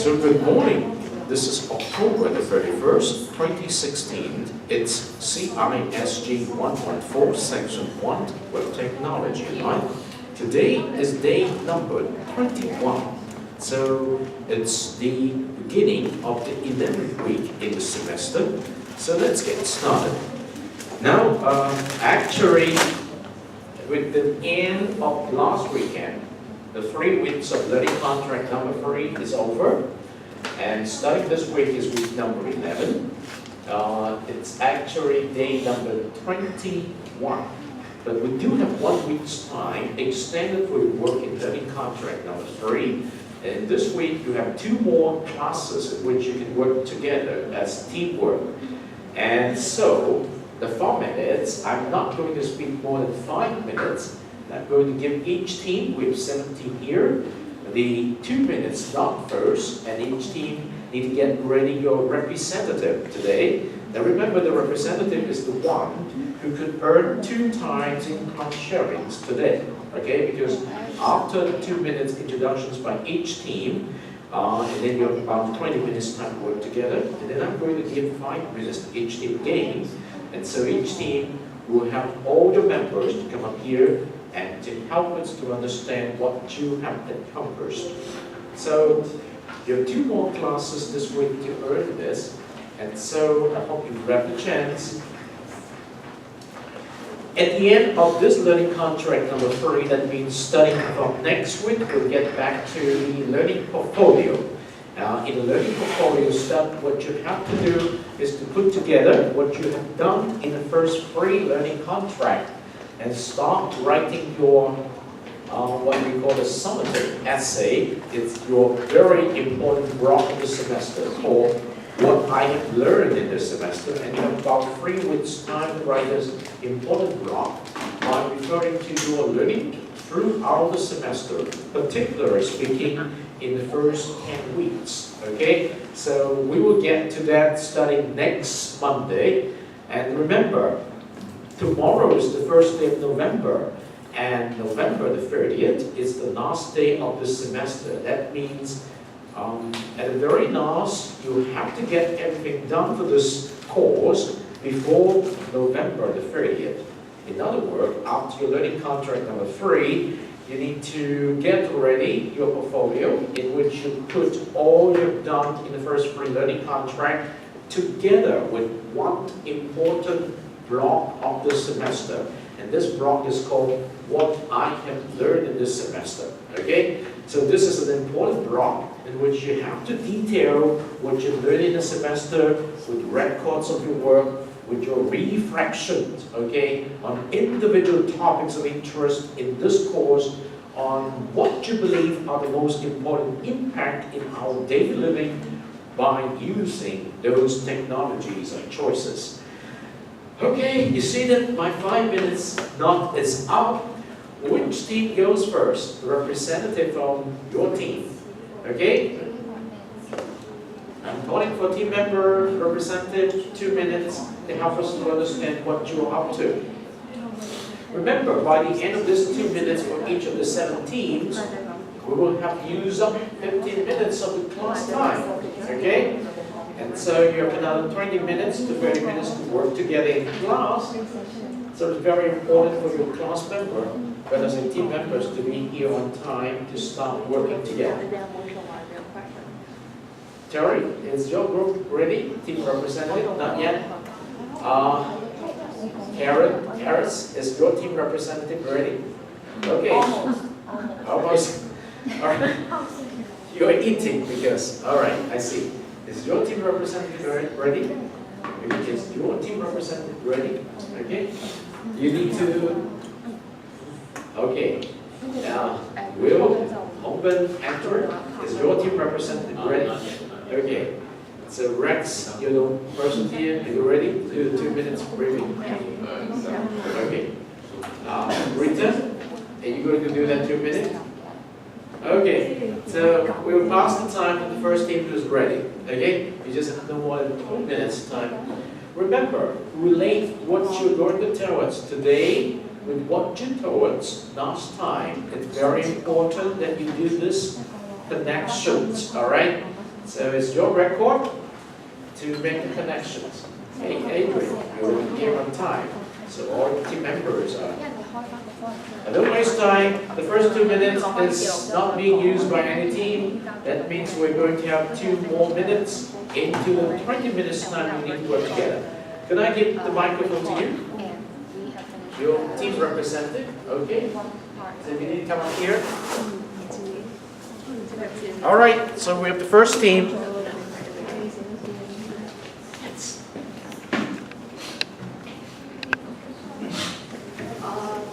So good morning. This is October the 31st, 2016. It's CISG114, Section 1, Web Technology, right? Today is day number 21. So it's the beginning of the 11th week in the semester. So let's get started. Now, actually, with the end of last weekend, the 3 weeks of learning contract number 3 is over. And starting this week is week number 11. It's actually day number 21. But we do have 1 week's time extended for your work in learning contract number 3. And this week you have 2 more classes in which you can work together as teamwork. And so the format is, I'm not going to speak more than 5 minutes. I'm going to give each team, we have 17 here, the 2 minutes slot first, and each team need to get ready your representative today. Now remember, the representative is the one who could earn 2 times income sharings today, okay? Because after the 2 minutes introductions by each team, and then you have about 20 minutes time to work together, and then I'm going to give 5 minutes to each team again. And so each team will have all the members to come up here and to help us to understand what you have accomplished. So you have 2 more classes this week to earn this, and so I hope you grab the chance. At the end of this learning contract number 3, that means starting from next week, we'll get back to the learning portfolio. In the learning portfolio stuff, what you have to do is to put together what you have done in the first 3 learning contract and start writing your, what we call a summative essay. It's your very important block of the semester called What I Have Learned in this Semester, and you have about 3 weeks time to write this important block by referring to your learning throughout the semester, particularly speaking in the first 10 weeks, okay? So we will get to that starting next Monday, and remember, tomorrow is the first day of November, and November the 30th is the last day of the semester. That means at the very last, you have to get everything done for this course before November the 30th. In other words, after your learning contract number 3, you need to get ready your portfolio in which you put all you've done in the first 3 learning contract together with one important block of the semester. And this block is called What I Have Learned in this Semester. Okay? So this is an important block in which you have to detail what you learned in the semester with records of your work, with your reflections, okay, on individual topics of interest in this course, on what you believe are the most important impact in our daily living by using those technologies and choices. Okay, you see that my 5 minutes knot is up. Which team goes first? The representative from your team. Okay? I'm calling for team member, representative, 2 minutes to help us to understand what you're up to. Remember, by the end of this 2 minutes for each of the 7 teams, we will have used up 15 minutes of the class time. Okay? And so you have another 20 minutes to 30 minutes to work together in class. So it's very important for your class member, but as a team members, to be here on time to start working together. Terry, is your group ready? Team representative? Not yet? Karen, Harris, is your team representative ready? Okay. Almost. All right. You're eating because, all right, I see. Is your team representative ready? Is your team representative ready? Okay. You need to, okay. Now, Will, Hongben, Andrew, is your team representative ready? Okay. So Rex, you're the person here. Are you ready? Do the 2 minutes briefing. Okay. Rita, are you going to do that 2 minutes? Okay. So we'll pass the time to the first team who's ready. Okay? You just have no more than 2 minutes time. Remember, relate what you're going to tell us today with what you told us last time. It's very important that you do this connections, all right? So it's your record to make the connections. Hey, Adrian, you're here on time. So all team members are. And don't waste time. The first 2 minutes is not being used by any team. That means we're going to have 2 more minutes into the 20 minutes time we need to work together. Can I give the microphone to you? Your team representative, okay? So you need to come up here. All right, so we have the first team.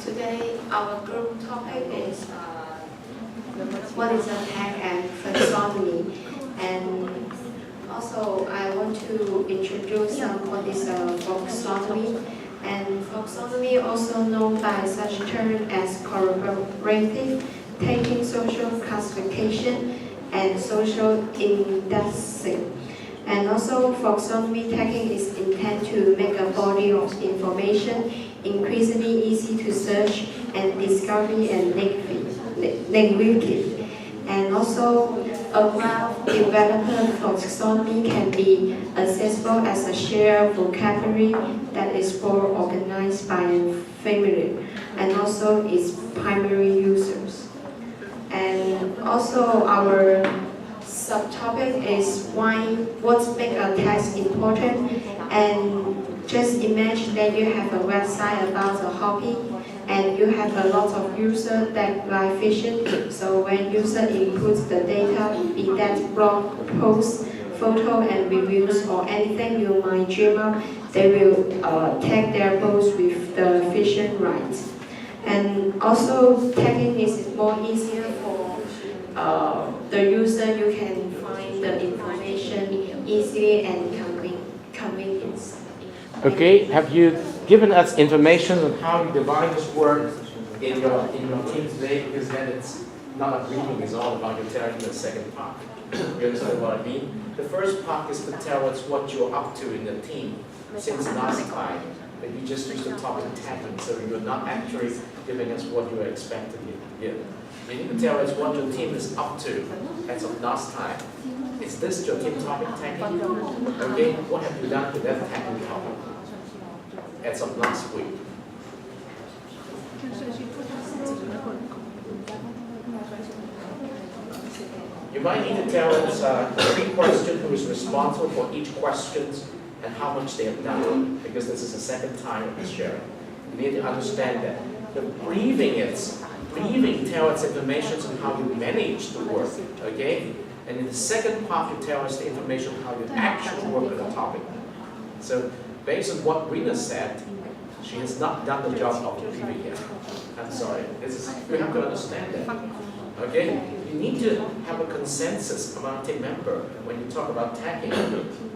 Today, our group topic is what is a tag and taxonomy. And also, I want to introduce what is taxonomy. And taxonomy, also known by such term as collaborative, taking social classification and social indexing. And also, taxonomy tagging is intended to make a body of information increasingly easy to search and discovery and linguistic. And also, a well-developed taxonomy can be accessible as a shared vocabulary that is well organized by family and also its primary users. And also, our subtopic is what makes a text important. And just imagine that you have a website about a hobby and you have a lot of users that like fishing. So when user inputs the data, be that blog posts, photo and reviews or anything you might dream up, they will tag their posts with the fishing rights. And also tagging is more easier for the user. You can find the information easily and convenience. Okay, have you given us information on how you divide this work in your team today? Because then it's not a briefing, it's all about you telling the second part. You understand what I mean? The first part is to tell us what you're up to in the team since last time. But you just used the topic tagging, so you're not actually giving us what you were expected to give. You need to tell us what your team is up to as of last time. Is this your team topic tagging? Okay, what have you done to that tagging topic as of last week? You might need to tell us 3 questions who is responsible for each question and how much they have done, because this is the second time of the sharing. You need to understand that. The briefing tells us information on how you manage the work, okay? And in the second part, you tell us the information on how you actually work on the topic. So based on what Rina said, she has not done the job of the briefing yet. I'm sorry. You have to understand that. Okay? You need to have a consensus among team member when you talk about tagging.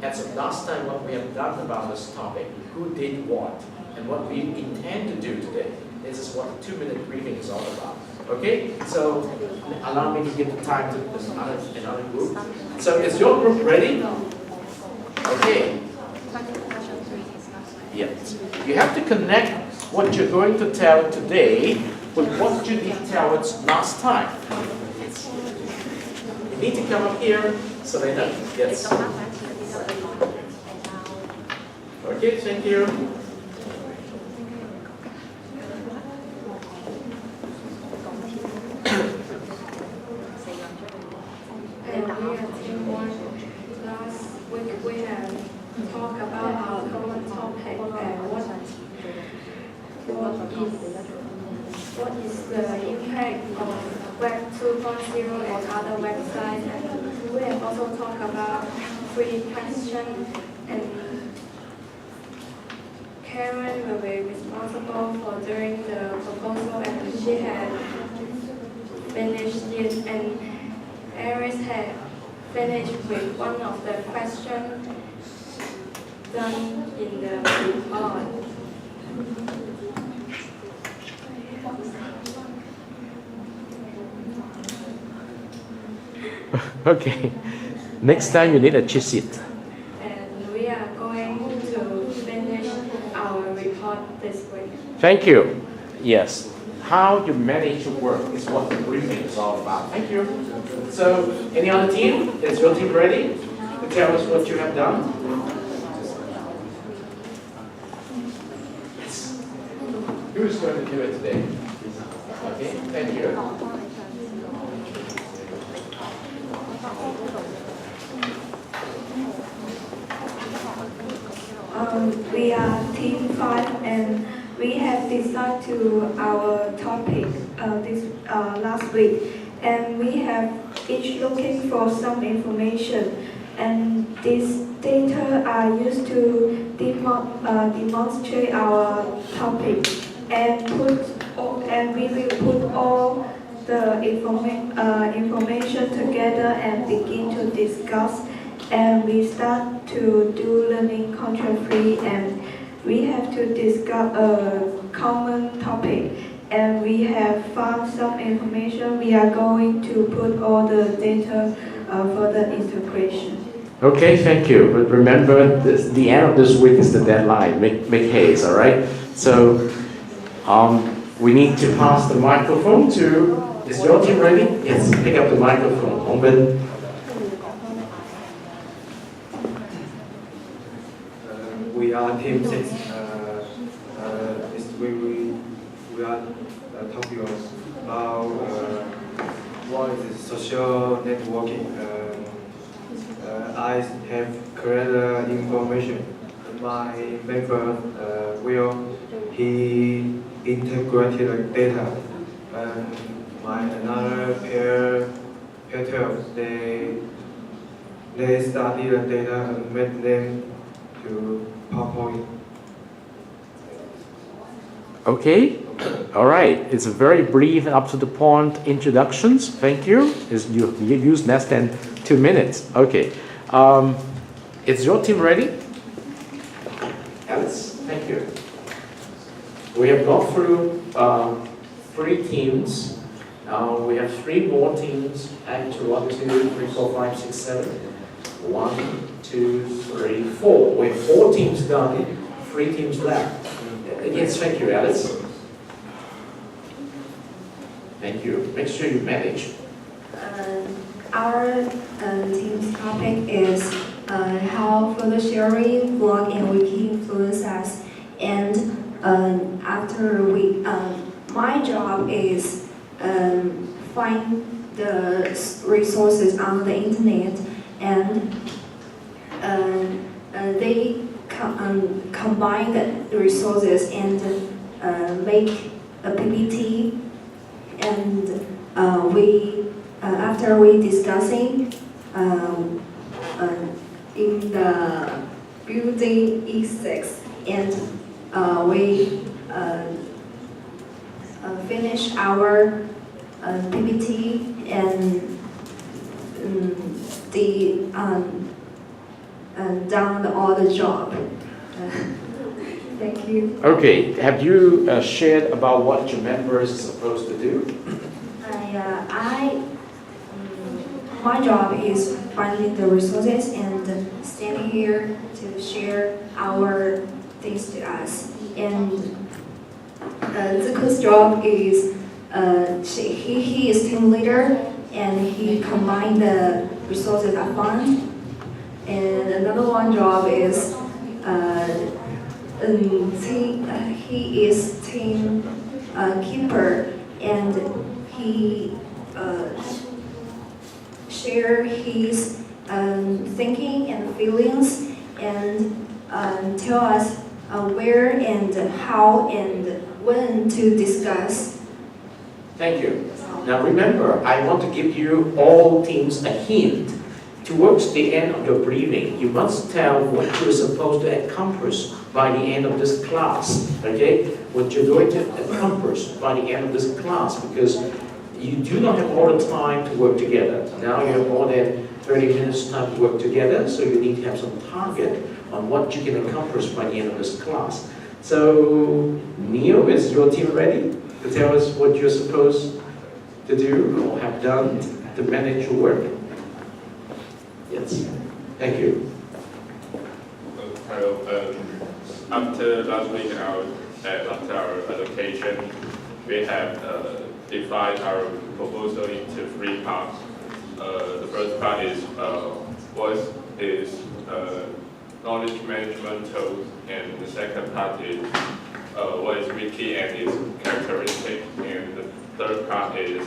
As of last time, what we have done about this topic, who did what, and what we intend to do today. This is what the 2-minute briefing is all about. Okay? So allow me to give the time to another group. So is your group ready? Okay. Yes. You have to connect what you're going to tell today with what you did tell us last time. You need to come up here so they know. Yes. Okay, thank you. Last week we have talked about our common topic and what is the impact of Web 2.0 and other websites. And we have also talked about free questions, and Karen will be responsible for doing the proposal, and she had finished it, and Aries had finished with one of the questions done in the report. Okay. Next time you need a cheat sheet. And we are going to finish our report this week. Thank you. Yes. how you manage your work is what the briefing is all about. Thank you. So, any other team? Is your team ready to tell us what you have done? Yes. Who is going to do it today? Okay, thank you. We are Team 5 and we have decided to our topic last week, and we have each looking for some information, and these data are used to demonstrate our topic, and we will put all the information together and begin to discuss. And we start to do learning contract free, and we have to discuss a common topic, and we have found some information. We are going to put all the data for the integration. Okay, thank you. But remember, the end of this week is the deadline. Make haste, all right? So we need to pass the microphone to. Is your team ready? Yes, pick up the microphone. Open. We are Team 6. We are talking about what is social networking. I have created information. My member he integrated data. My another pair 12 they study the data and make them to PowerPoint. Okay, all right. It's a very brief and up to the point introductions. Thank you. You use less than 2 minutes. Okay. Is your team ready? Alice, thank you. We have gone through 3 teams. We have 3 more teams. And 1, 2, 3, 4, 5, 6, 7. 1, 2, 3, 4. We have 4 teams done, 3 teams left. Yes, thank you, Alice. Thank you. Make sure you manage. Our team's topic is how photo sharing, blog, and wiki influence us. And after my job is find the resources on the internet, and they combine the resources and make a PPT, and after we discussing in the building E6, and we finish our PPT and done all the job. Thank you. Okay, have you shared about what your members are supposed to do? My job is finding the resources and standing here to share our things to us. And Zuko's job is he is team leader, and he combined the resources I found. And another one job is he is team keeper, and he share his thinking and feelings, and tell us where and how and when to discuss. Thank you. Now remember, I want to give you all teams a hint. Towards the end of your briefing, you must tell what you're supposed to accomplish by the end of this class, okay? What you're going to accomplish by the end of this class, because you do not have all the time to work together. Now you have more than 30 minutes time to work together, so you need to have some target on what you can accomplish by the end of this class. So, Neil, is your team ready to tell us what you're supposed to do or have done to manage your work? Yes. Thank you. Hello. After last week, after our allocation, we have divided our proposal into 3 parts. The first part is what is knowledge management tools, and the second part is what is wiki and its characteristics, and the third part is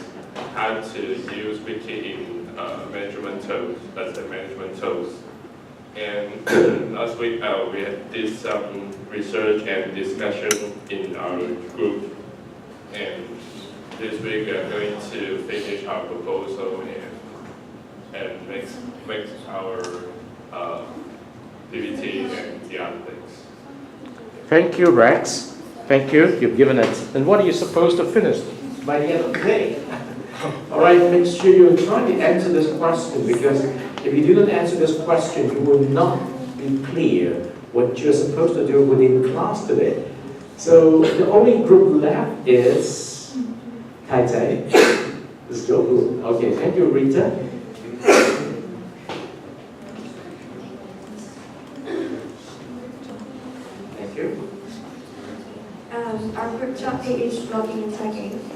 how to use wiki in management tools as a management tools. And last week we did some research and discussion in our group, and this week we are going to finish our proposal and make our PPT and the other things. Thank you, Rex. Thank you. You've given it. And what are you supposed to finish by the end of the day? All right, make sure you try to answer this question, because if you do not answer this question, you will not be clear what you're supposed to do within class today. So the only group left is Tai Tai. Let's go. Okay, thank you, Rita. Thank you. Our group topic is logging and tagging.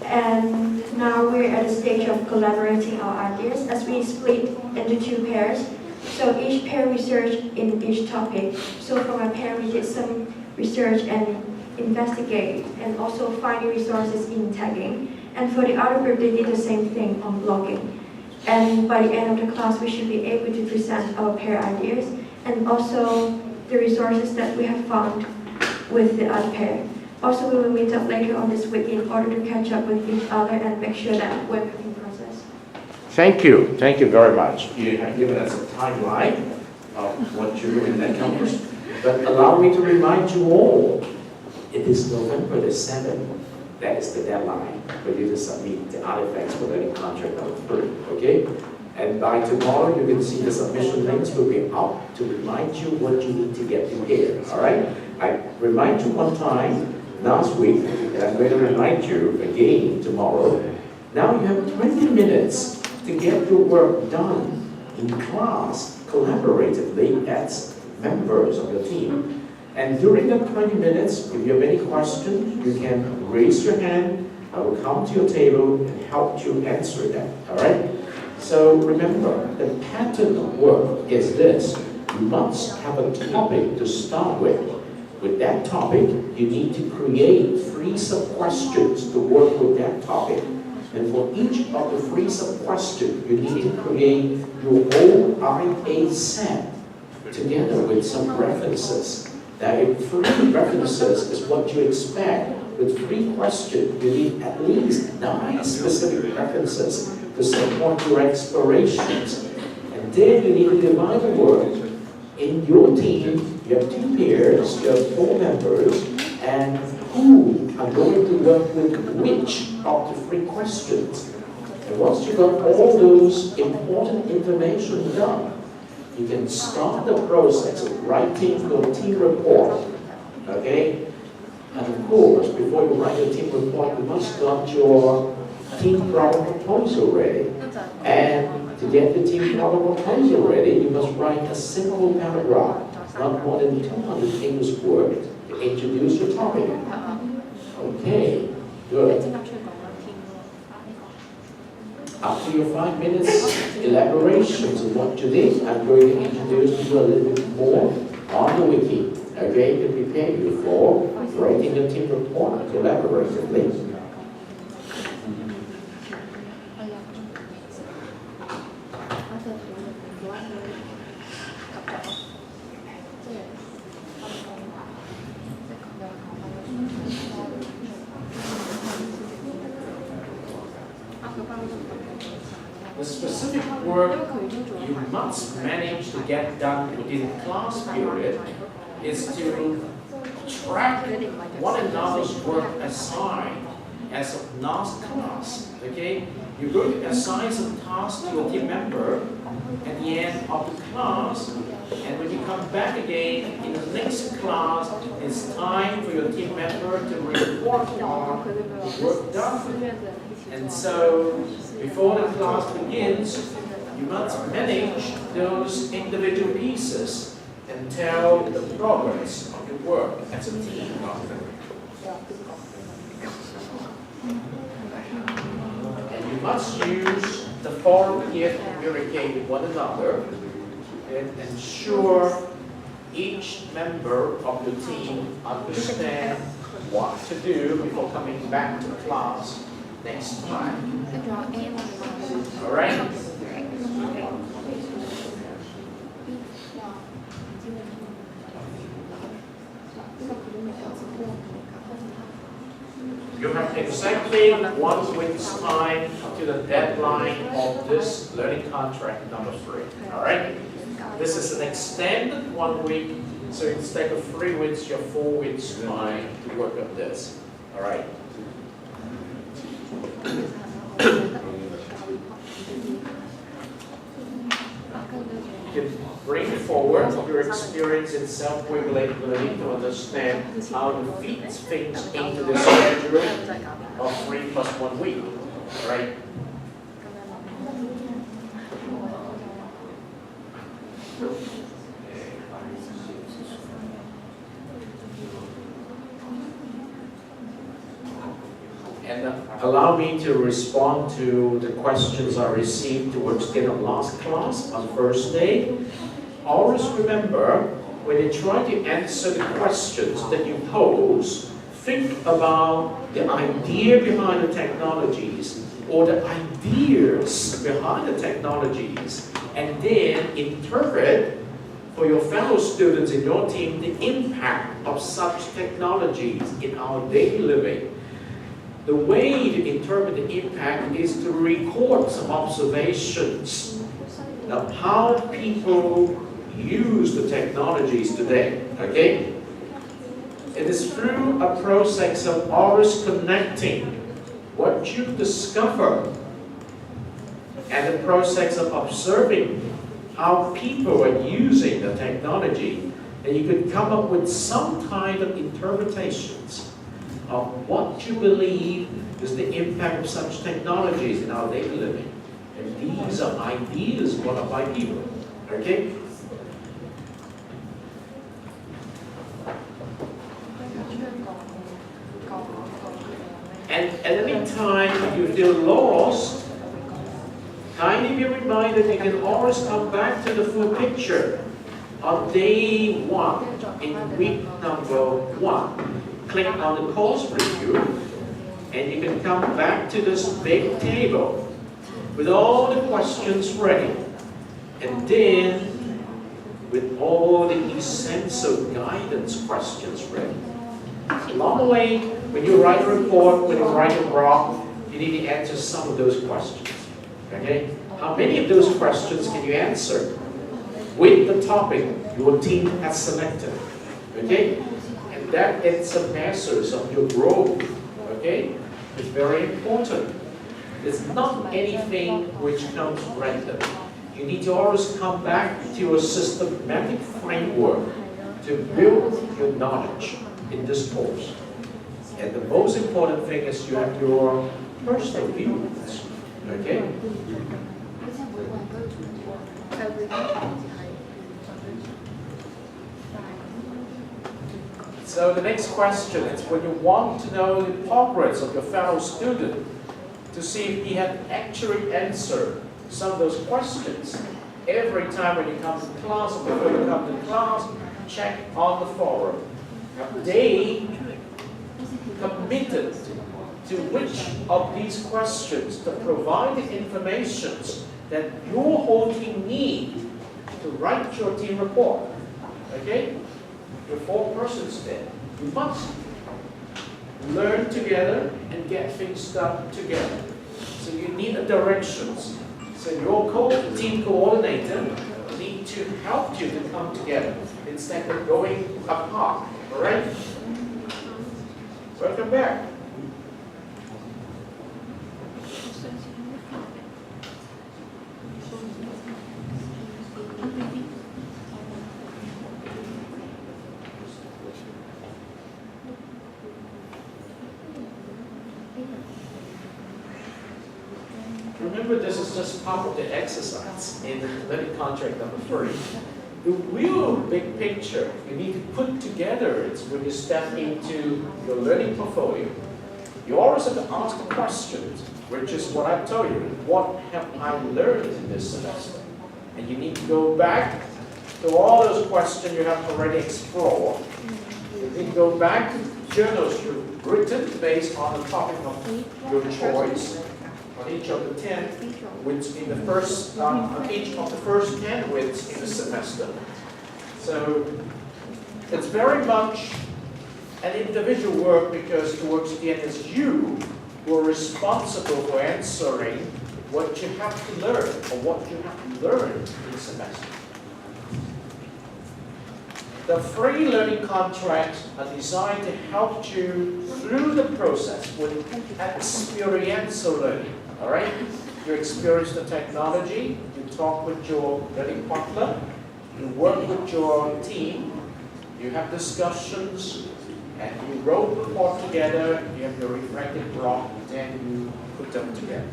And now we're at the stage of collaborating our ideas as we split into 2 pairs. So each pair research in each topic. So for my pair, we did some research and investigate, and also finding resources in tagging. And for the other group, they did the same thing on blogging. And by the end of the class, we should be able to present our pair ideas and also the resources that we have found with the other pair. Also, we will meet up later on this week in order to catch up with each other and make sure that we're making progress. Thank you. Thank you very much. You have given us a timeline of what you will accomplish. But allow me to remind you all, it is November the 7th. That is the deadline for you to submit the artifacts for learning contract number 3. Okay? And by tomorrow, you can see the submission links will be up to remind you what you need to get prepared. All right? I remind you one time last week, and I'm going to remind you again tomorrow. Now you have 20 minutes to get your work done in class collaboratively as members of your team. And during the 20 minutes, if you have any questions, you can raise your hand. I will come to your table and help you answer them. All right? So remember, the pattern of work is this. You must have a topic to start with. With that topic, you need to create 3 sub-questions to work with that topic. And for each of the 3 sub-questions, you need to create your whole IA set together with some references. Now, if 3 references is what you expect, with 3 questions, you need at least 9 specific references to support your explorations. And then you need to divide the work. In your team, you have 2 pairs, you have 4 members, and who are going to work with which of the 3 questions. And once you've got all those important information done, you can start the process of writing your team report. Okay? And of course, before you write your team report, you must got your team problem proposal ready. And to get the team problem proposal ready, you must write a simple paragraph, not more than 200 English words, to introduce your topic. Okay, good. After your 5 minutes elaborations of what you did, I'm going to introduce you a little bit more on the wiki. Okay, to prepare you for writing your team report collaboratively. The specific work you must manage to get done within the class period is to track one another's work assigned as of last class. Okay? You're going to assign some tasks to your team member at the end of the class, and when you come back again in the next class, it's time for your team member to report on the work done. And so, before the class begins, you must manage those individual pieces and tell the progress of your work as a team. must use the forum here to communicate with one another and ensure each member of the team understand what to do before coming back to class next time. All right? You have exactly 1 week's time to the deadline of this learning contract number 3. All right? This is an extended 1 week, so instead of 3 weeks, you have 4 weeks time to work on this. All right? You can bring forward your experience in self-regulated learning to understand how to fit things into the schedule of 3 plus 1 week. All right? And allow me to respond to the questions I received towards the end of last class on Thursday. Always remember, when you try to answer the questions that you pose, think about the idea behind the technologies or the ideas behind the technologies, and then interpret for your fellow students in your team the impact of such technologies in our daily living. The way to interpret the impact is to record some observations of how people use the technologies today, okay? It is through a process of always connecting what you discover and the process of observing how people are using the technology, and you could come up with some kind of interpretations of what you believe is the impact of such technologies in our daily living. And these are ideas brought up by people, okay? And at any time you feel lost, kindly be reminded you can always come back to the full picture on day 1 in week number 1. Click on the course review, and you can come back to this big table with all the questions ready, and then with all the essential guidance questions ready. Normally, when you write a report, when you write a blog, you need to answer some of those questions. Okay? How many of those questions can you answer with the topic your team has selected? Okay? And that is a measure of your growth. Okay? It's very important. It's not anything which comes random. You need to always come back to a systematic framework to build your knowledge in this course. And the most important thing is you have your personal views. Okay? So the next question is when you want to know the progress of your fellow student to see if he had actually answered some of those questions. Every time when you come to class or before you come to class, check on the forum. They committed to which of these questions to provide the information that your whole team need to write your team report. Okay? You're 4 persons there. You must learn together and get things done together. So you need a directions. So your team coordinator need to help you to come together instead of going apart. All right? Welcome back. Remember, this is just part of the exercise in the learning contract number 3. The real big picture you need to put together is when you step into your learning portfolio. You always have to ask the questions, which is what I told you. What have I learned in this semester? And you need to go back to all those questions you have already explored. You need to go back to journals you've written based on the topic of your choice on each of the 10 weeks in the first, on each of the first 10 weeks in the semester. So it's very much an individual work because towards the end it's you who are responsible for answering what you have to learn or what you have learned in the semester. The free learning contracts are designed to help you through the process with experiential learning. All right? You experience the technology, you talk with your learning partner, you work with your team, you have discussions, and you wrote the report together, you have your reflective block, then you put them together.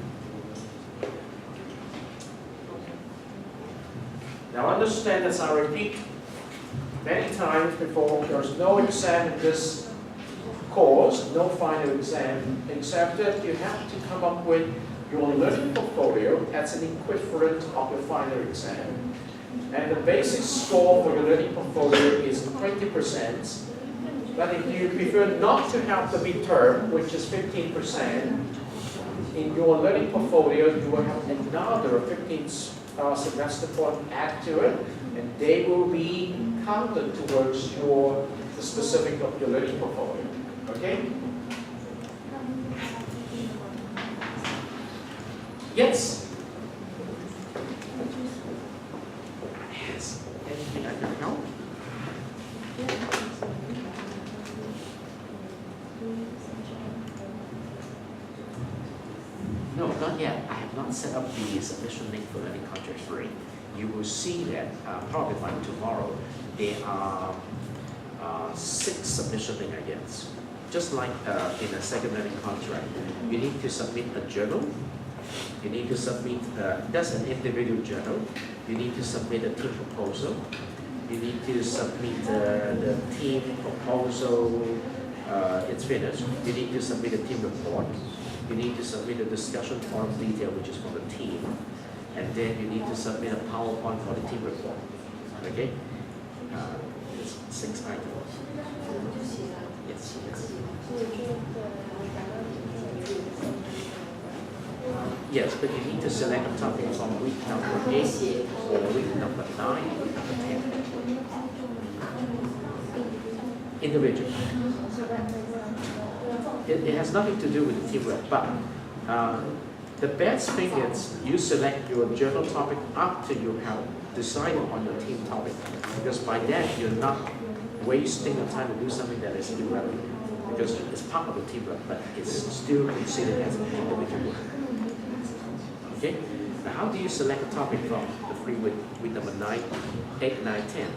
Now understand, as I repeat many times before, there's no exam in this course, no final exam, except that you have to come up with your learning portfolio as an equivalent of your final exam. And the basic score for your learning portfolio is 20%. But if you prefer not to have the midterm, which is 15%, in your learning portfolio, you will have another 15 semester point add to it, and they will be counted towards the specific of your learning portfolio. Okay? Yes? Yes. Anything I can help? No, not yet. I have not set up the submission link for learning contract free. You will see that probably by tomorrow. There are 6 submission links, I guess. Just like in a second learning contract, you need to submit a journal. You need to submit, that's an individual journal. You need to submit a team proposal. You need to submit the team proposal, it's finished. You need to submit a team report. You need to submit a discussion forum detail, which is for the team. And then you need to submit a PowerPoint for the team report. Okay? It's 6 items. Yes, yes. Yes, but you need to select a topic from week number 8 or week number 9 or week number 10. Individual. It has nothing to do with the team work, but the best thing is you select your journal topic after you have decided on your team topic, because by that you're not wasting your time to do something that is irrelevant, because it's part of the team work, but it's still considered as an individual work. Okay? Now how do you select a topic from the free week number 9, 8, 9, 10?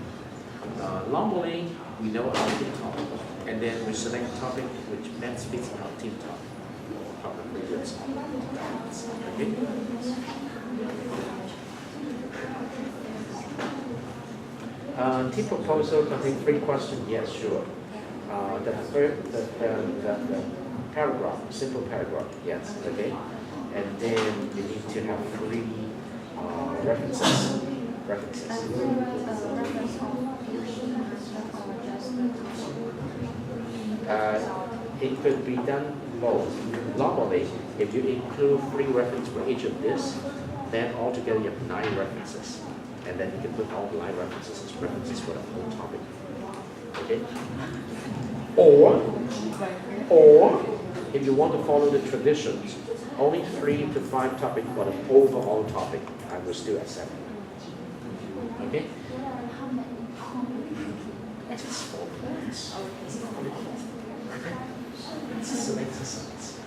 Normally, we know our team topic, and then we select a topic which best fits our team topic from the previous. Okay? Team proposal contains 3 questions. Yes, sure. The paragraph, simple paragraph. Yes. Okay. And then you need to have 3 references. It could be done both. Normally, if you include 3 references for each of this, then altogether you have 9 references. And then you can put all the 9 references as references for the whole topic. Okay? Or if you want to follow the traditions, only 3 to 5 topics for the overall topic, I will still accept it. Okay? Just 4 points. It's an exercise.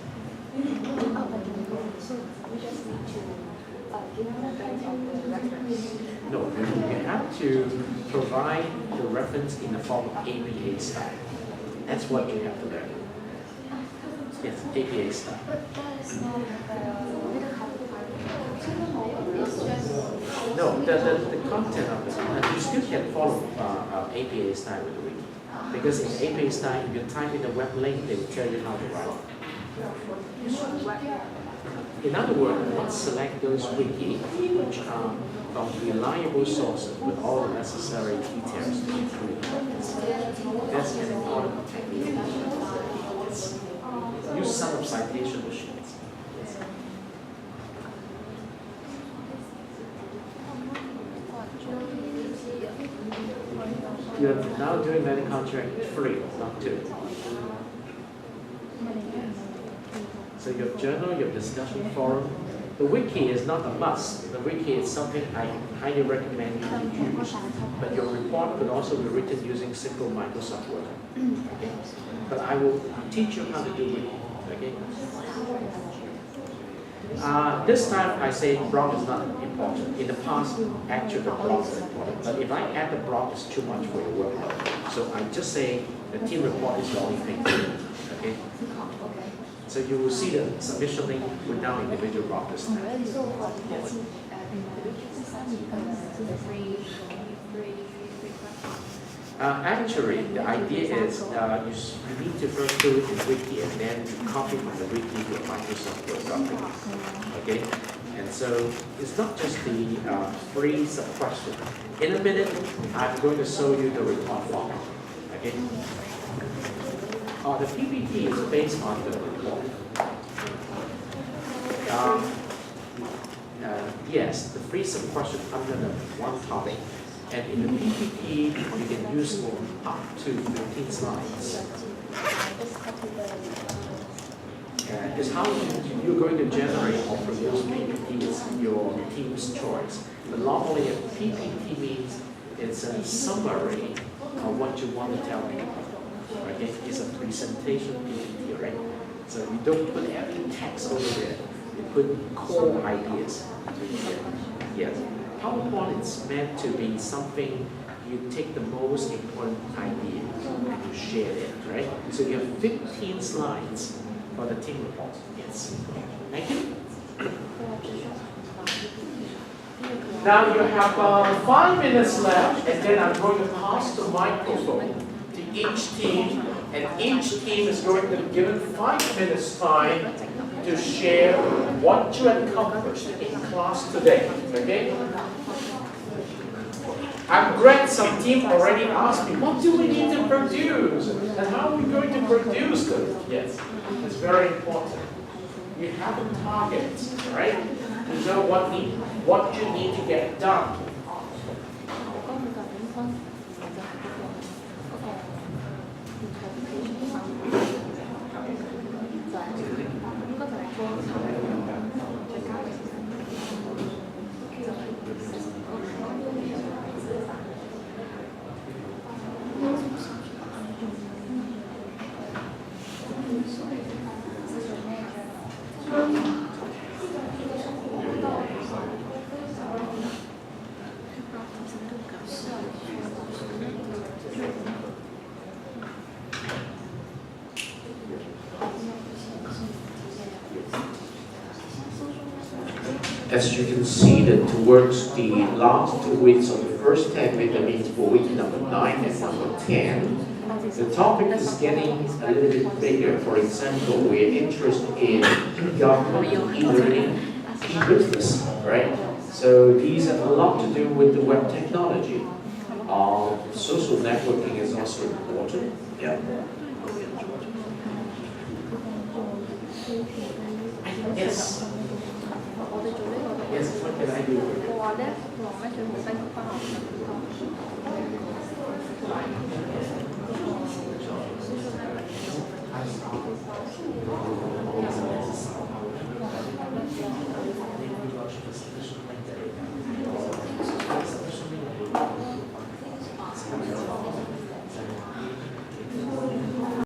No, you have to provide the reference in the form of APA style. That's what you have to learn. Yes, APA style. No, the content of it, you still can follow APA style with the wiki. Because in APA style, if you type in the web link, they will tell you how to write. In other words, let's select those wiki which are from reliable sources with all the necessary details to include. That's an important technique. Use some of citation machines. You're now doing learning contract 3, not 2. So your journal, your discussion forum, the wiki is not a must. The wiki is something I highly recommend you use. But your report could also be written using simple Microsoft Word. Okay? But I will teach you how to do wiki. Okay? This time I say blog is not important. In the past, actually the blog is important. But if I add the blog, it's too much for your workload. So I just say the team report is the only thing. Okay? So you will see the submission link without individual blog this time. Actually, the idea is you need to first do it in Wiki and then you copy from the Wiki to a Microsoft Word document. Okay? And so it's not just the free sub-question. In a minute, I'm going to show you the report format. Okay? The PPT is based on the report. Yes, the free sub-question under the one topic. And in the PPT, you can use up to 15 slides. Because how you're going to generate or produce PPT is your team's choice. But normally a PPT means it's a summary of what you want to tell people. Okay? It's a presentation PPT, right? So you don't put every text over there. You put core ideas. Yes. PowerPoint is meant to be something you take the most important idea and you share it, right? So you have 15 slides for the team report. Yes. Thank you. Now you have 5 minutes left, and then I'm going to pass the microphone to each team, and each team is going to be given 5 minutes time to share what you accomplished in class today. Okay? I'm glad some team already asked me, what do we need to produce? And how are we going to produce them? Yes, it's very important. You have a target, right? You know what you need to get done. As you can see that towards the last 2 weeks of the first 10 weeks, that means for week number 9 and number 10, the topic is getting a little bit bigger. For example, we're interested in government, e-learning, e-business, right? So these have a lot to do with the web technology. Social networking is also important. Yeah. Yes. Yes, what can I do?